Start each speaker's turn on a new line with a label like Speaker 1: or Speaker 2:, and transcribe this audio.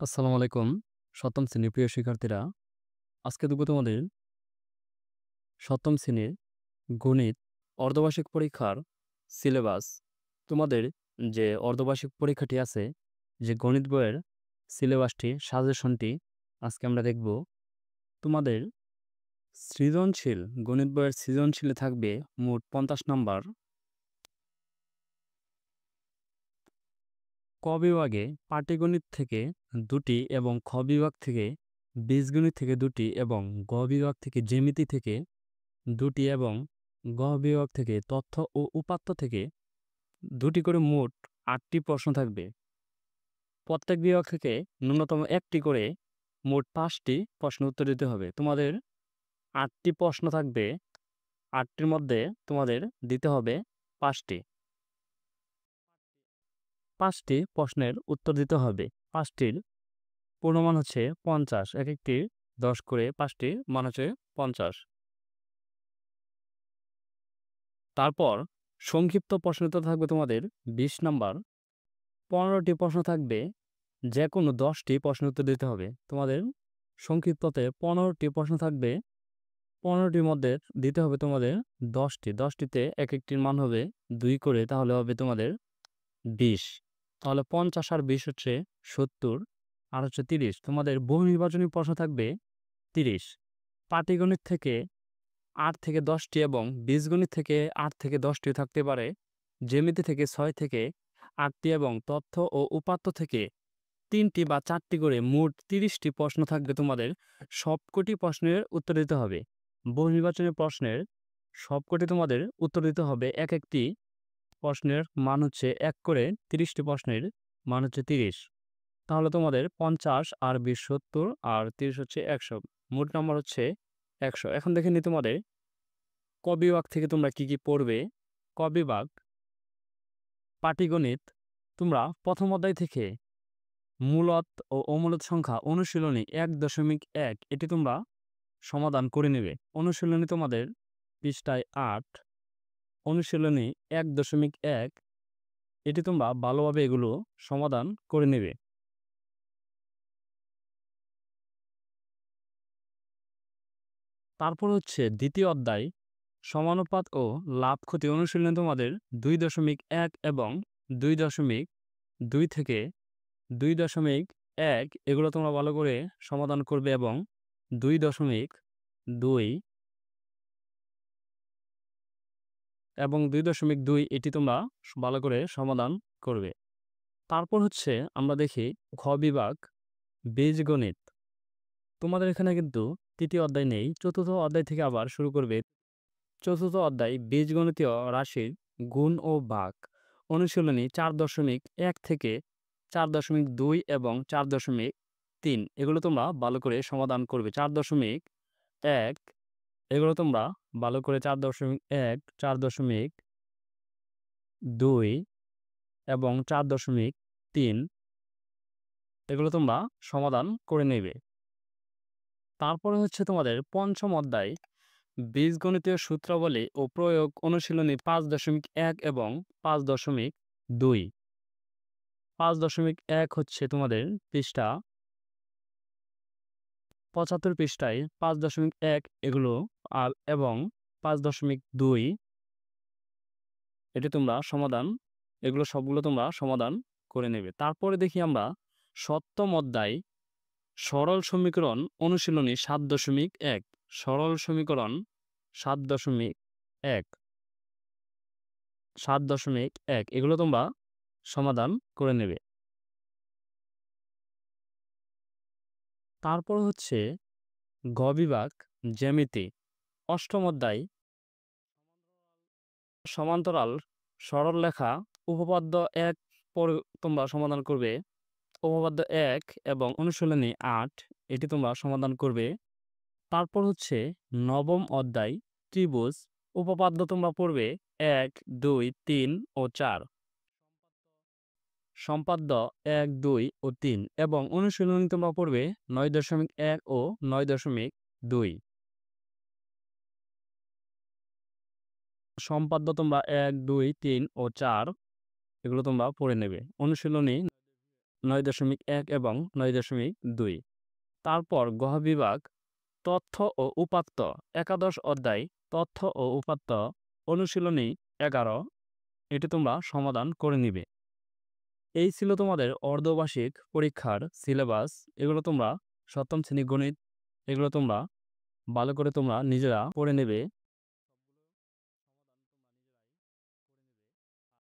Speaker 1: আসসালামু আলাইকুম। ৭ম শ্রেণীর প্রিয় শিক্ষার্থীরা, আজকে দেখব তোমাদের ৭ম শ্রেণীর গণিত অর্ধবার্ষিক পরীক্ষার সিলেবাস। তোমাদের যে অর্ধবার্ষিক পরীক্ষাটি আছে, যে গণিত বইয়ের সিলেবাসটি, সাজেশনটি আজকে আমরা দেখব। তোমাদের সৃজনশীল, গণিত বইয়ের সৃজনশীলে থাকবে মোট ৫০ নাম্বার। ক বিভাগে পাটিগণিত থেকে ২টি এবং খ বিভাগ থেকে বীজগণিত থেকে ২টি এবং গ বিভাগ থেকে জ্যামিতি থেকে ২টি এবং গ বিভাগ থেকে তথ্য ও উপাত্ত থেকে ২টি করে মোট ৮টি প্রশ্ন থাকবে। প্রত্যেক বিভাগ থেকে ন্যূনতম ১টি করে মোট ৫টি প্রশ্ন উত্তর দিতে হবে। তোমাদের ৮টি প্রশ্ন থাকবে, ৮টির মধ্যে তোমাদের দিতে হবে ৫টি। ৫টি প্রশ্নের উত্তর দিতে হবে। ৫টির পূর্ণমান হচ্ছে ৫০। এক একটি ১০ করে, ৫টির মান হচ্ছে ৫০। তারপর সংক্ষিপ্ত প্রশ্ন উত্তর থাকবে তোমাদের ২০ নাম্বার। ১৫টি প্রশ্ন থাকবে, যে কোনো ১০টি প্রশ্ন উত্তর দিতে হবে। তোমাদের সংক্ষিপ্ততে ১৫টি প্রশ্ন থাকবে, ১৫টির মধ্যে দিতে হবে তোমাদের ১০টি। ১০টিতে এক একটির মান হবে ২ করে, তাহলে হবে তোমাদের ২০। তাহলে ৫০ আর ২০ হচ্ছে ৭০, আর হচ্ছে ৩০। তোমাদের বহু নির্বাচনী প্রশ্ন থাকবে ৩০। পাটিগণিত থেকে ৮ থেকে ১০টি এবং বীজগণিত থেকে ৮ থেকে 10টিও থাকতে পারে। জ্যামিতি থেকে ৬ থেকে ৮টি এবং তথ্য ও উপাত্ত থেকে ৩টি বা ৪টি করে মোট ৩০টি প্রশ্ন থাকবে। তোমাদের সবকটি প্রশ্নের উত্তর দিতে হবে। বহু নির্বাচনী প্রশ্নের সবকটি তোমাদের উত্তর দিতে হবে। এক একটি প্রশ্নের মান হচ্ছে ১ করে, ৩০টি প্রশ্নের মান হচ্ছে ৩০। তাহলে তোমাদের ৫০ আর ২০ ৭০ আর ৩০ হচ্ছে ১০০। মোট নাম্বার হচ্ছে ১০০। এখন দেখে নিই তোমাদের ক বিভাগ থেকে তোমরা কি কি পড়বে। ক বিভাগ পাটিগণিত, তোমরা প্রথম অধ্যায় থেকে মূলদ ও অমূলদ সংখ্যা অনুশীলনী ১.১ এটি তোমরা সমাধান করে নেবে। অনুশীলনী তোমাদের পৃষ্ঠায় ৮। অনুশীলনী ১.১ এটি তোমরা ভালোভাবে এগুলো সমাধান করে নেবে। তারপর হচ্ছে দ্বিতীয় অধ্যায় সমানুপাত ও লাভ ক্ষতি অনুশীলনী তোমাদের ২.১ এবং ২.২ থেকে ২.১ এগুলো তোমরা ভালো করে সমাধান করবে এবং ২.২ এবং ২.২ এটি তোমরা ভালো করে সমাধান করবে। তারপর হচ্ছে আমরা দেখি খ বিভাগ বীজগণিত। তোমাদের এখানে কিন্তু তৃতীয় অধ্যায় নেই, চতুর্থ অধ্যায় থেকে আবার শুরু করবে। চতুর্থ অধ্যায় বীজগণিতীয় রাশির গুণ ও ভাগ অনুশীলনী ৪.১ থেকে ৪.২ এবং ৪.৩ এগুলো তোমরা ভালো করে সমাধান করবে। ৪.১ এগুলো তোমরা ভালো করে ৪.১, ৪.২ এবং ৪.৩ এগুলো তোমরা সমাধান করে নেবে। তারপরে হচ্ছে তোমাদের পঞ্চম অধ্যায় বীজগণিতীয় সূত্রাবলী ও প্রয়োগ অনুশীলনী ৫.১ এবং ৫.২। ৫.১ হচ্ছে তোমাদের পৃষ্ঠা ৭৫ পৃষ্ঠায় ৫.১ এগুলো আর এবং ৫.২ এটি তোমরা সমাধান, এগুলো সবগুলো তোমরা সমাধান করে নেবে। তারপরে দেখি আমরা সপ্তম অধ্যায় সরল সমীকরণ অনুশীলনী ৭.১। সরল সমীকরণ ৭.১ ৭.১ এগুলো তোমরা সমাধান করে নেবে। তারপর হচ্ছে গ বিভাগ জ্যামিতি অষ্টম অধ্যায় সমান্তরাল সরলরেখা উপপাদ্য ১ পর তোমরা সমাধান করবে। উপপাদ্য ১ এবং অনুশীলনী ৮ এটি তোমরা সমাধান করবে। তারপর হচ্ছে নবম অধ্যায় ত্রিভুজ উপপাদ্য তোমরা পড়বে ১, ২, ৩ ও ৪। সম্পাদ্য ১, ২ ও ৩ এবং অনুশীলনী তোমরা পড়বে ৯.১ ও ৯.২। সম্পাদ্য তোমরা ১, ২, ৩ ও ৪ এগুলো তোমরা পড়ে নেবে। অনুশীলনী 9.1 এবং 9.2। তারপর গহ বিভাগ তথ্য ও উপাত্ত, একাদশ অধ্যায় তথ্য ও উপাত্ত, অনুশীলনী 11, এটি তোমরা সমাধান করে নিবে। এই ছিল তোমাদের অর্ধবার্ষিক পরীক্ষার সিলেবাস। এগুলো তোমরা সপ্তম শ্রেণী গণিত, এগুলো তোমরা ভালো করে তোমরা নিজেরা পড়ে নেবে।